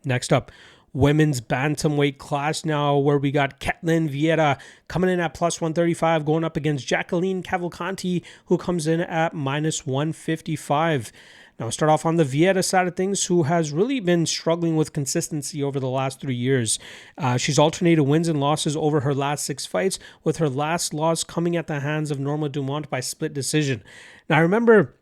Next up, women's bantamweight class now, where we got Vieira coming in at plus 135, going up against Jacqueline Cavalcanti, who comes in at minus 155. Now, we'll start off on the Vieira side of things, who has really been struggling with consistency over the last 3 years. She's alternated wins and losses over her last 6 fights, with her last loss coming at the hands of Norma Dumont by split decision. Now, I remember...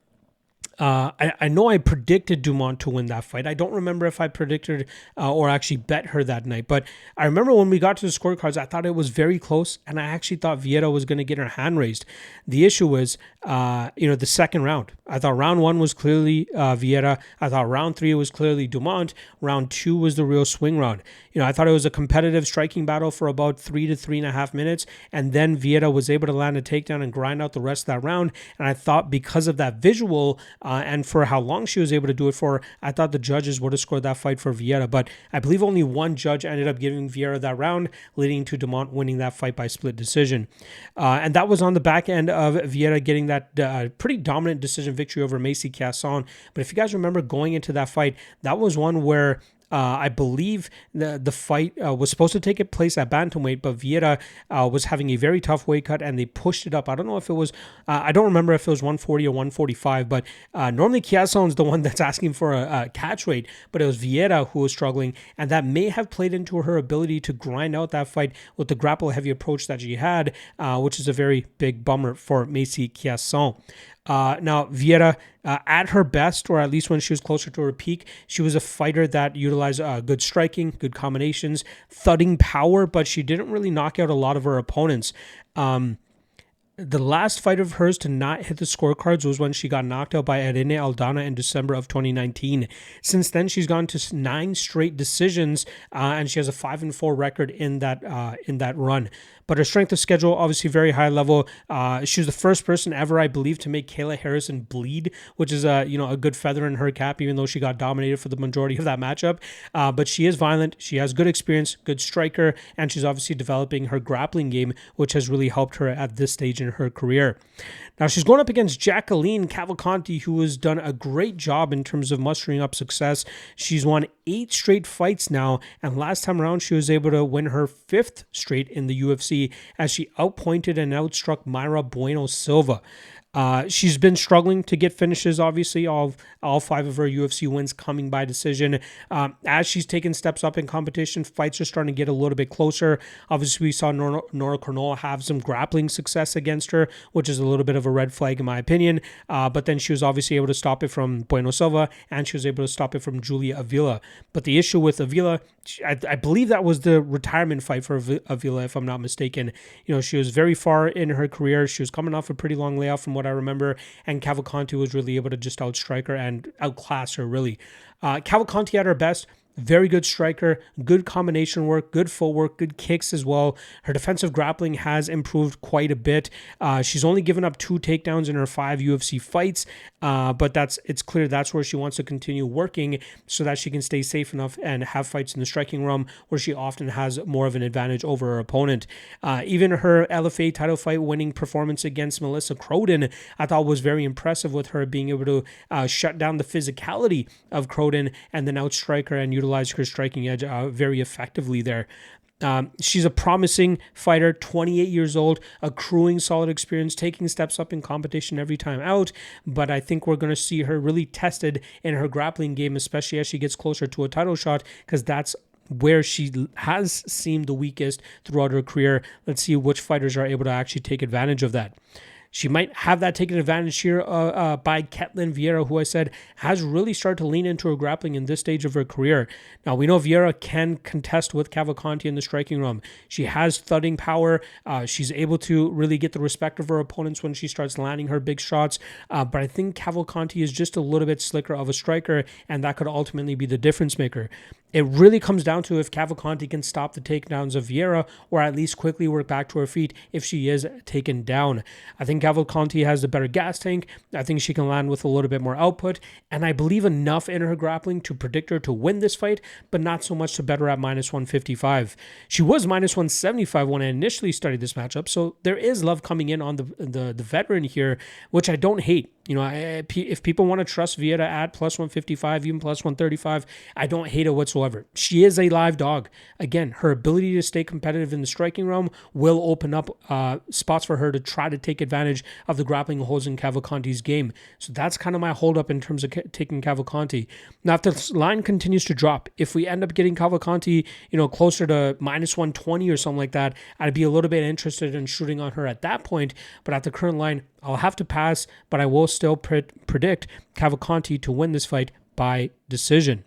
I know I predicted Dumont to win that fight. I don't remember if I predicted or actually bet her that night. But I remember when we got to the scorecards, I thought it was very close. And I actually thought Vieira was going to get her hand raised. The issue was, the second round. I thought round 1 was clearly Vieira. I thought round 3 was clearly Dumont. Round 2 was the real swing round. I thought it was a competitive striking battle for about 3 to 3.5 minutes. And then Vieira was able to land a takedown and grind out the rest of that round. And I thought because of that visual, and for how long she was able to do it for, I thought the judges would have scored that fight for Vieira. But I believe only one judge ended up giving Vieira that round, leading to Dumont winning that fight by split decision. And that was on the back end of Vieira getting that pretty dominant decision victory over Macy Casson. But if you guys remember going into that fight, that was one where I believe the fight was supposed to take place at bantamweight, but Vieira was having a very tough weight cut, and they pushed it up. I don't know if it was, I don't remember if it was 140 or 145, but normally Chiasson's the one that's asking for a catch weight, but it was Vieira who was struggling, and that may have played into her ability to grind out that fight with the grapple-heavy approach that she had, which is a very big bummer for Macy Chiasson. Now, Vieira, at her best, or at least when she was closer to her peak, she was a fighter that utilized good striking, good combinations, thudding power, but she didn't really knock out a lot of her opponents. The last fight of hers to not hit the scorecards was when she got knocked out by Irene Aldana in December of 2019. Since then, she's gone to 9 straight decisions, and she has a 5-4 record in that run. But her strength of schedule, obviously very high level. She was the first person ever, I believe, to make Kayla Harrison bleed, which is a good feather in her cap, even though she got dominated for the majority of that matchup. But she is violent. She has good experience, good striker, and she's obviously developing her grappling game, which has really helped her at this stage in her career. Now, she's going up against Jacqueline Cavalcanti, who has done a great job in terms of mustering up success. She's won 8 straight fights now, and last time around, she was able to win her 5th straight in the UFC as she outpointed and outstruck Mayra Bueno Silva. She's been struggling to get finishes, obviously, all 5 of her UFC wins coming by decision. As she's taken steps up in competition, fights are starting to get a little bit closer. Obviously, we saw Nora Cornell have some grappling success against her, which is a little bit of a red flag in my opinion. But then she was obviously able to stop it from Bueno Silva, and she was able to stop it from Julia Avila. But the issue with Avila, I believe that was the retirement fight for Avila, if I'm not mistaken. She was very far in her career. She was coming off a pretty long layoff from what I remember, and Cavalcanti was really able to just outstrike her and outclass her, really. Cavalcanti at her best, very good striker, good combination work, good footwork, good kicks as well. Her defensive grappling has improved quite a bit. She's only given up 2 takedowns in her 5 UFC fights, but it's clear that's where she wants to continue working so that she can stay safe enough and have fights in the striking realm where she often has more of an advantage over her opponent. Even her LFA title fight winning performance against Melissa Croden, I thought was very impressive, with her being able to shut down the physicality of Croden and then outstrike her and utilize her striking edge very effectively there. She's a promising fighter, 28 years old, accruing solid experience, taking steps up in competition every time out. But I think we're going to see her really tested in her grappling game, especially as she gets closer to a title shot, because that's where she has seemed the weakest throughout her career. Let's see which fighters are able to actually take advantage of that. She might have that taken advantage here by Vieira, who I said has really started to lean into her grappling in this stage of her career. Now, we know Vieira can contest with Cavalcanti in the striking realm. She has thudding power. She's able to really get the respect of her opponents when she starts landing her big shots. But I think Cavalcanti is just a little bit slicker of a striker, and that could ultimately be the difference maker. It really comes down to if Cavalcanti can stop the takedowns of Vieira, or at least quickly work back to her feet if she is taken down. I think Cavalcanti has the better gas tank. I think she can land with a little bit more output, and I believe enough in her grappling to predict her to win this fight, but not so much to bet her at minus 155. She was minus 175 when I initially studied this matchup, so there is love coming in on the veteran here, which I don't hate. If people want to trust Vieira at plus 155, even plus 135, I don't hate it whatsoever. She is a live dog. Again, her ability to stay competitive in the striking realm will open up spots for her to try to take advantage of the grappling holes in Cavalcanti's game. So that's kind of my holdup in terms of taking Cavalcanti. Now, if the line continues to drop, if we end up getting Cavalcanti, closer to minus 120 or something like that, I'd be a little bit interested in shooting on her at that point. But at the current line, I'll have to pass, but I will still predict Cavalcanti to win this fight by decision.